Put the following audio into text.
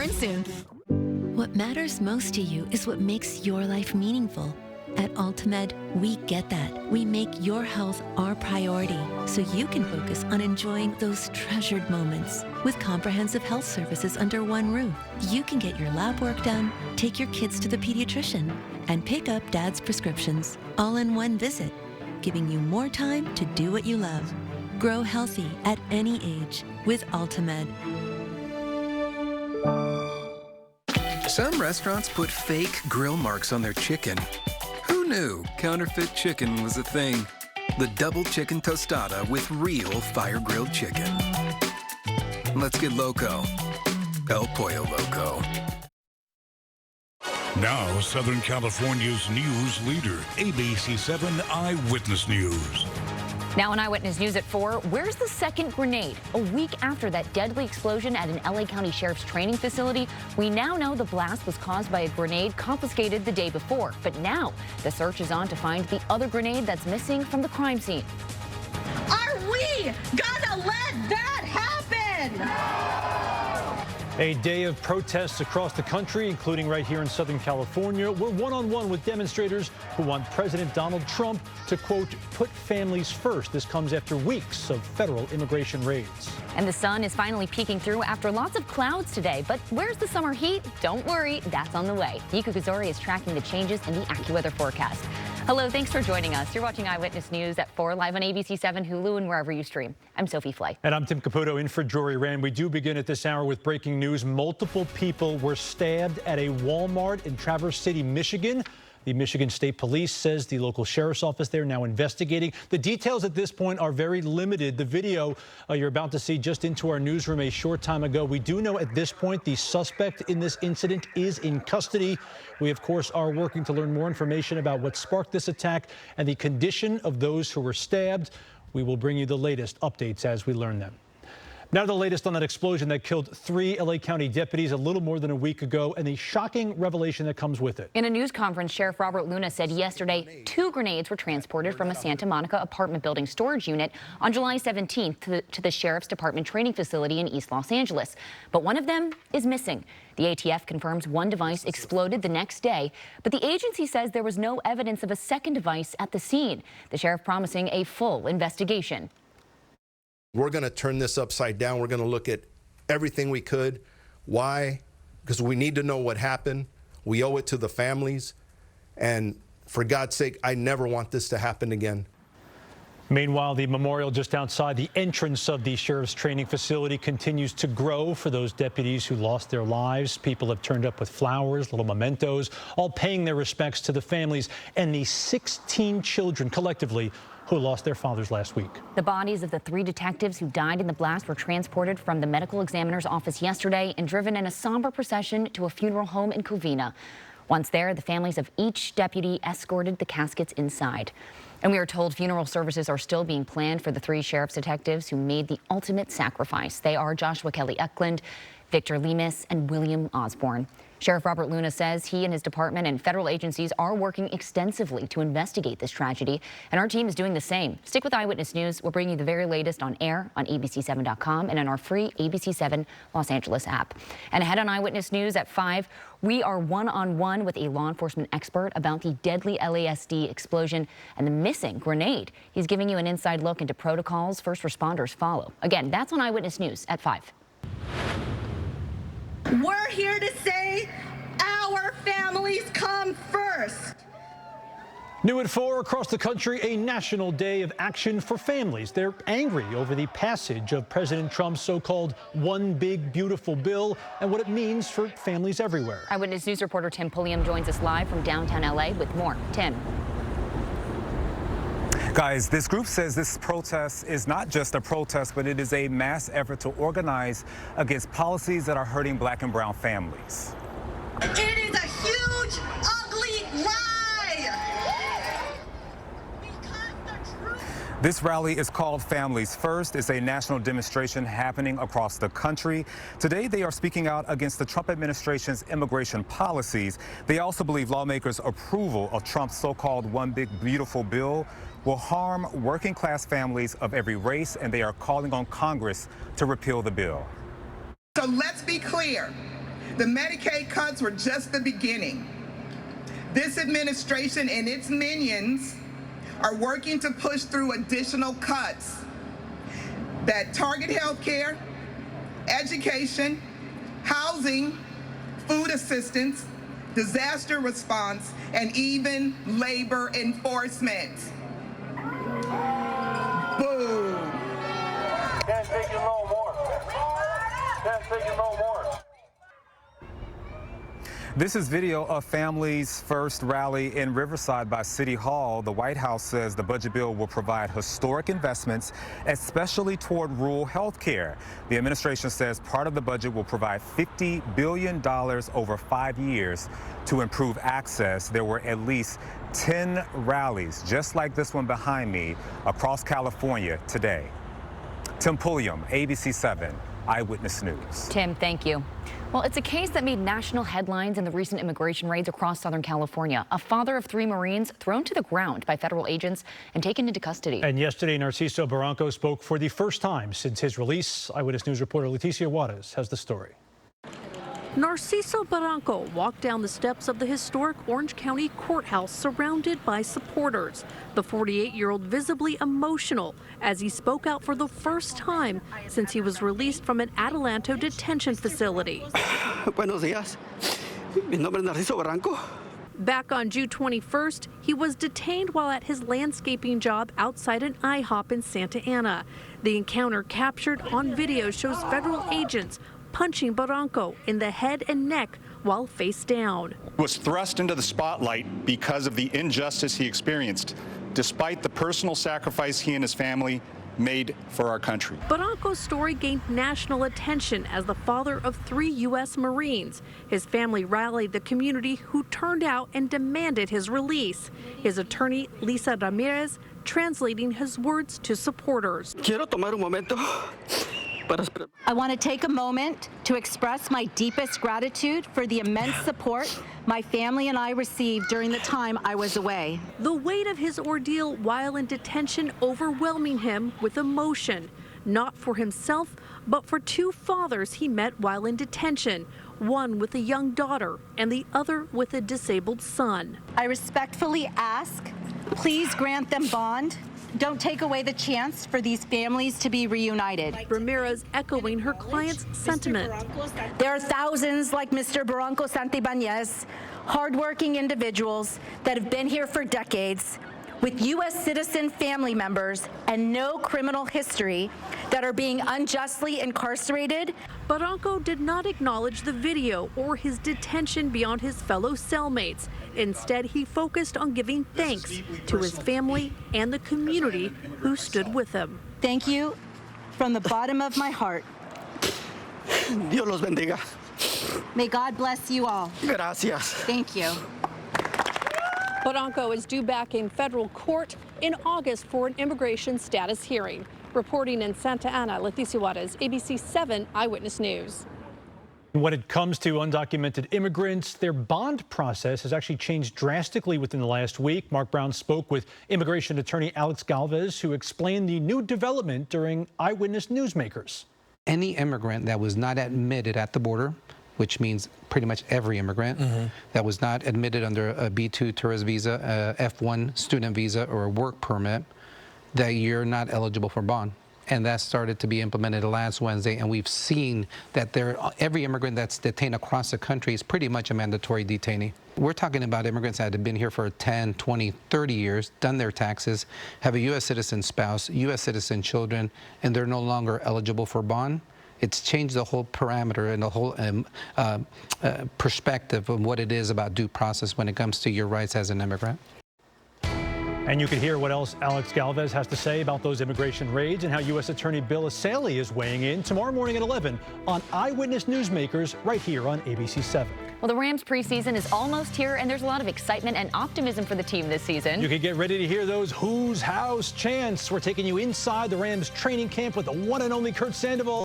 Soon. What matters most to you is what makes your life meaningful. At Ultimed, we get that. We make your health our priority so you can focus on enjoying those treasured moments. With comprehensive health services under one roof, you can get your lab work done, take your kids to the pediatrician, and pick up dad's prescriptions all in one visit, giving you more time to do what you love. Grow healthy at any age with Ultimed. Some restaurants put fake grill marks on their chicken. Who knew counterfeit chicken was a thing? The double chicken tostada with real fire-grilled chicken. Let's get loco. El Pollo Loco. Now, Southern California's news leader, ABC 7 Eyewitness News. Now on Eyewitness News at 4, where's the second grenade? A week after that deadly explosion at an LA County Sheriff's training facility, we now know the blast was caused by a grenade confiscated the day before. But now the search is on to find the other grenade that's missing from the crime scene. Are we gonna let that happen? A day of protests across the country, including right here in Southern California. We're one-on-one with demonstrators who want President Donald Trump to, quote, put families first. This comes after weeks of federal immigration raids. And the sun is finally peeking through after lots of clouds today. But where's the summer heat? Don't worry, that's on the way. Nico Kazori is tracking the changes in the AccuWeather forecast. Hello, thanks for joining us. You're watching Eyewitness News at 4, live on ABC 7, Hulu, and wherever you stream. I'm Sophie Flay. And I'm Tim Caputo in for Jory Rand. We do begin at this hour with breaking news. Multiple people were stabbed at a Walmart in Traverse City, Michigan. The Michigan State Police says the local sheriff's office there now investigating. The details at this point are very limited. The video you're about to see just into our newsroom a short time ago. We do know at this point the suspect in this incident is in custody. We, of course, are working to learn more information about what sparked this attack and the condition of those who were stabbed. We will bring you the latest updates as we learn them. Now the latest on that explosion that killed 3 LA County deputies a little more than a week ago and the shocking revelation that comes with it. In a news conference, Sheriff Robert Luna said yesterday 2 grenades were transported from a Santa Monica apartment building storage unit on July 17th to the Sheriff's Department training facility in East Los Angeles. But one of them is missing. The ATF confirms one device exploded the next day, but the agency says there was no evidence of a second device at the scene. The sheriff promising a full investigation. We're going to turn this upside down. We're going to look at everything we could. Why? Because we need to know what happened. We owe it to the families. And for God's sake, I never want this to happen again. Meanwhile, the memorial just outside the entrance of the sheriff's training facility continues to grow for those deputies who lost their lives. People have turned up with flowers, little mementos, all paying their respects to the families and the 16 children collectively who lost their fathers last week. The bodies of the 3 detectives who died in the blast were transported from the medical examiner's office yesterday and driven in a somber procession to a funeral home in Covina. Once there, the families of each deputy escorted the caskets inside. And we are told funeral services are still being planned for the 3 sheriff's detectives who made the ultimate sacrifice. They are Joshua Kelly Eklund, Victor Lemus, and William Osborne. Sheriff Robert Luna says he and his department and federal agencies are working extensively to investigate this tragedy, and our team is doing the same. Stick with Eyewitness News. We'll bring you the very latest on air on abc7.com and on our free ABC 7 Los Angeles app. And ahead on Eyewitness News at 5, we are one-on-one with a law enforcement expert about the deadly LASD explosion and the missing grenade. He's giving you an inside look into protocols first responders follow. Again, that's on Eyewitness News at 5. We're here to say our families come first. New at 4 across the country, a national day of action for families. They're angry over the passage of President Trump's so-called One Big Beautiful Bill and what it means for families everywhere. Eyewitness News reporter Tim Pulliam joins us live from downtown LA with more. Tim. Guys, this group says this protest is not just a protest, but it is a mass effort to organize against policies that are hurting Black and brown families. It is a huge, ugly lie. Because the truth. This rally is called Families First. It's a national demonstration happening across the country. Today, they are speaking out against the Trump administration's immigration policies. They also believe lawmakers' approval of Trump's so-called One Big Beautiful Bill will harm working-class families of every race, and they are calling on Congress to repeal the bill. So let's be clear. The Medicaid cuts were just the beginning. This administration and its minions are working to push through additional cuts that target health care, education, housing, food assistance, disaster response, and even labor enforcement. Boo! Can't take it no more. Can't take it no more. This is video of Families First rally in Riverside by City Hall. The White House says the budget bill will provide historic investments, especially toward rural health care. The administration says part of the budget will provide $50 billion over 5 years to improve access. There were at least 10 rallies, just like this one behind me, across California today. Tim Pulliam, ABC 7 Eyewitness News. Tim, thank you. Well, it's a case that made national headlines in the recent immigration raids across Southern California. A father of 3 Marines thrown to the ground by federal agents and taken into custody. And yesterday, Narciso Barranco spoke for the first time since his release. Eyewitness News reporter Leticia Juarez has the story. Narciso Barranco walked down the steps of the historic Orange County Courthouse surrounded by supporters. The 48-year-old visibly emotional as he spoke out for the first time since he was released from an Adelanto detention facility. Buenos días. Mi nombre es Narciso Barranco. Back on June 21st, he was detained while at his landscaping job outside an IHOP in Santa Ana. The encounter captured on video shows federal agents punching Barranco in the head and neck while face down. He was thrust into the spotlight because of the injustice he experienced, despite the personal sacrifice he and his family made for our country. Barranco's story gained national attention as the father of 3 U.S. Marines. His family rallied the community who turned out and demanded his release. His attorney, Lisa Ramirez, translating his words to supporters. Quiero tomar un momento. I want to take a moment to express my deepest gratitude for the immense support my family and I received during the time I was away. The weight of his ordeal while in detention overwhelming him with emotion, not for himself, but for 2 fathers he met while in detention, one with a young daughter and the other with a disabled son. I respectfully ask, please grant them bond. Don't take away the chance for these families to be reunited. Ramirez echoing her client's sentiment. There are thousands like Mr. Barranco Santibanez, hardworking individuals that have been here for decades with U.S. citizen family members and no criminal history that are being unjustly incarcerated. Barranco did not acknowledge the video or his detention beyond his fellow cellmates. Instead, he focused on giving thanks to his family and the community who stood with him. Thank you from the bottom of my heart. Dios los bendiga. May God bless you all. Gracias. Thank you. Barranco is due back in federal court in August for an immigration status hearing. Reporting in Santa Ana, Leticia Juarez, ABC 7 Eyewitness News. When it comes to undocumented immigrants, their bond process has actually changed drastically within the last week. Mark Brown spoke with immigration attorney Alex Galvez, who explained the new development during Eyewitness Newsmakers. Any immigrant that was not admitted at the border, which means pretty much every immigrant that was not admitted under a B2 tourist visa, a F1 student visa, or a work permit, that you're not eligible for bond. And that started to be implemented last Wednesday, and we've seen that every immigrant that's detained across the country is pretty much a mandatory detainee. We're talking about immigrants that have been here for 10, 20, 30 years, done their taxes, have a U.S. citizen spouse, U.S. citizen children, and they're no longer eligible for bond. It's changed the whole parameter and the whole perspective of what it is about due process when it comes to your rights as an immigrant. And you can hear what else Alex Galvez has to say about those immigration raids and how U.S. Attorney Bill Asali is weighing in tomorrow morning at 11 on Eyewitness Newsmakers right here on ABC 7. Well, the Rams preseason is almost here, and there's a lot of excitement and optimism for the team this season. You can get ready to hear those Who's House chants. We're taking you inside the Rams training camp with the one and only Kurt Sandoval.